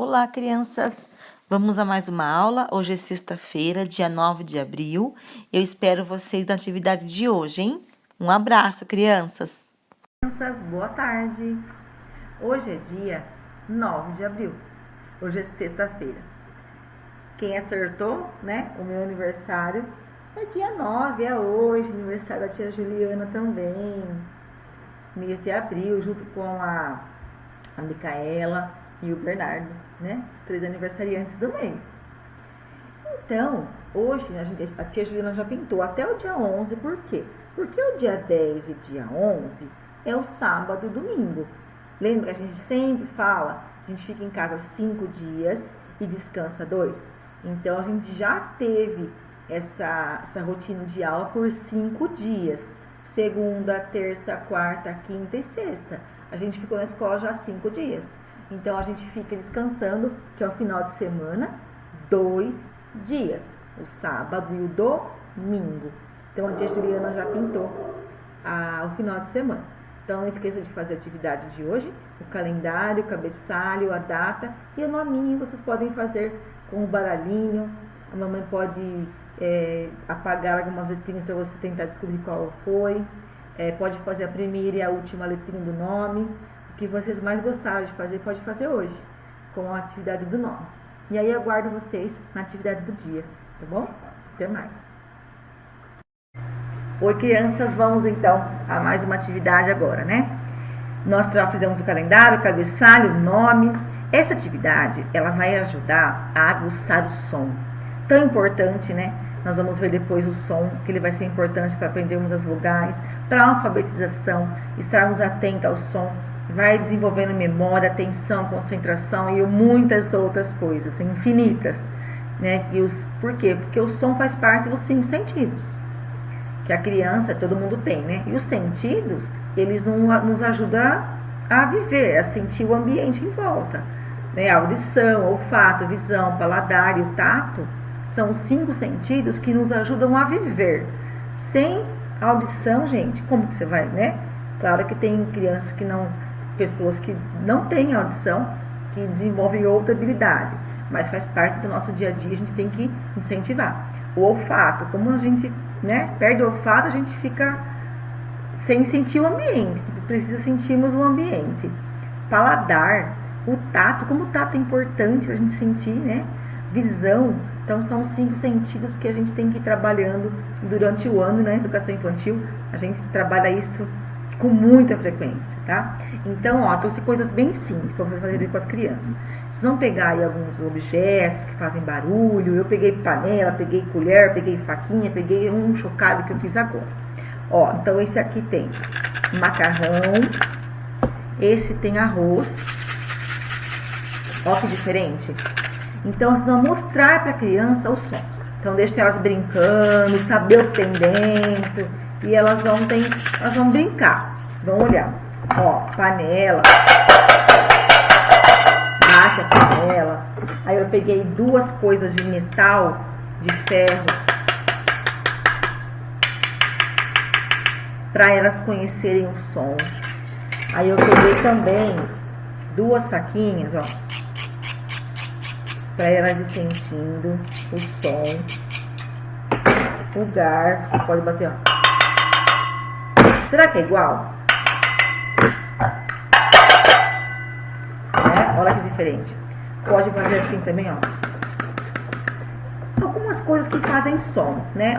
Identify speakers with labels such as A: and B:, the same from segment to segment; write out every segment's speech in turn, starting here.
A: Olá, crianças! Vamos a mais uma aula. Hoje é sexta-feira, dia 9 de abril. Eu espero vocês na atividade de hoje, hein? Um abraço, crianças!
B: Crianças, boa tarde! Hoje é dia 9 de abril. Hoje é sexta-feira. Quem acertou, né? O meu aniversário é dia 9, é hoje. Aniversário da tia Juliana também. Mês de abril, junto com a Micaela e o Bernardo, né? Os 3 aniversariantes do mês. Então, hoje a tia Juliana já pintou até o dia 11, por quê? Porque o dia 10 e dia 11 é o sábado e domingo. Lembra que a gente sempre fala, a gente fica em casa 5 dias e descansa 2? Então, a gente já teve essa rotina de aula por 5 dias. Segunda, terça, quarta, quinta e sexta. A gente ficou na escola já 5 dias. Então, a gente fica descansando, que é o final de semana, 2 dias. O sábado e o domingo. Então, a tia Juliana já pintou o final de semana. Então, não esqueça de fazer a atividade de hoje, o calendário, o cabeçalho, a data e o nominho. Vocês podem fazer com o baralhinho. A mamãe pode apagar algumas letrinhas para você tentar descobrir qual foi. Pode fazer a primeira e a última letrinha do nome. O que vocês mais gostaram de fazer, pode fazer hoje, com a atividade do nome. E aí, eu aguardo vocês na atividade do dia, tá bom? Até mais! Oi, crianças, vamos então a mais uma atividade agora, né? Nós já fizemos o calendário, o cabeçalho, o nome. Essa atividade, ela vai ajudar a aguçar o som. Tão importante, né? Nós vamos ver depois o som, que ele vai ser importante para aprendermos as vogais, para a alfabetização, estarmos atentos ao som. Vai desenvolvendo memória, atenção, concentração e muitas outras coisas, infinitas, né? Por quê? Porque o som faz parte dos 5 sentidos. Que a criança, todo mundo tem, né? E os sentidos, eles nos ajudam a viver, a sentir o ambiente em volta. Né? A audição, o olfato, a visão, o paladar e o tato são os 5 sentidos que nos ajudam a viver. Sem audição, gente, como que você vai, né? Claro que tem crianças que não, pessoas que não têm audição, que desenvolvem outra habilidade, mas faz parte do nosso dia a dia, a gente tem que incentivar. O olfato, como a gente perde o olfato, a gente fica sem sentir o ambiente, precisa sentirmos o ambiente. Paladar, o tato, como o tato é importante para a gente sentir, né? Visão, então são os 5 sentidos que a gente tem que ir trabalhando durante o ano, né? Educação infantil, a gente trabalha isso com muita frequência, tá? Então, trouxe coisas bem simples para vocês fazerem com as crianças. Vocês vão pegar aí alguns objetos que fazem barulho. Eu peguei panela, peguei colher, peguei faquinha, peguei um chocalho que eu fiz agora. Então esse aqui tem macarrão, esse tem arroz. Que diferente. Então, vocês vão mostrar para a criança os sons. Então, deixa elas brincando, saber o que tem dentro. E elas vão brincar, vão olhar. Panela. Bate a panela. Aí eu peguei 2 coisas de metal, de ferro, para elas conhecerem o som. Aí eu peguei também 2 faquinhas, para elas ir sentindo o som. O garfo, você pode bater, Será que é igual? Olha que diferente. Pode fazer assim também, Algumas coisas que fazem som, né?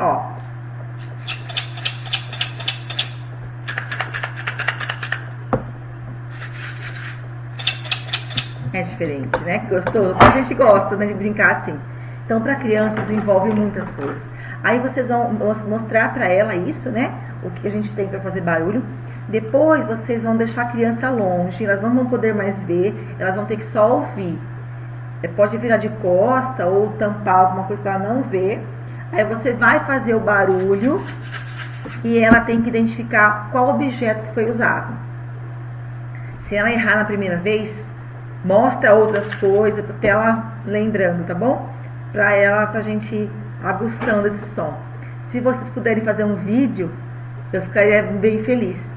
B: É diferente, né? Gostou? A gente gosta, né, de brincar assim. Então, para criança, desenvolve muitas coisas. Aí vocês vão mostrar para ela isso, né? O que a gente tem para fazer barulho. Depois vocês vão deixar a criança longe, elas não vão poder mais ver, elas vão ter que só ouvir. Pode virar de costa ou tampar alguma coisa para ela não ver. Aí você vai fazer o barulho e ela tem que identificar qual objeto que foi usado. Se ela errar na primeira vez, mostra outras coisas para ela lembrando, tá bom? Pra gente ir aguçando esse som. Se vocês puderem fazer um vídeo, eu ficaria bem feliz.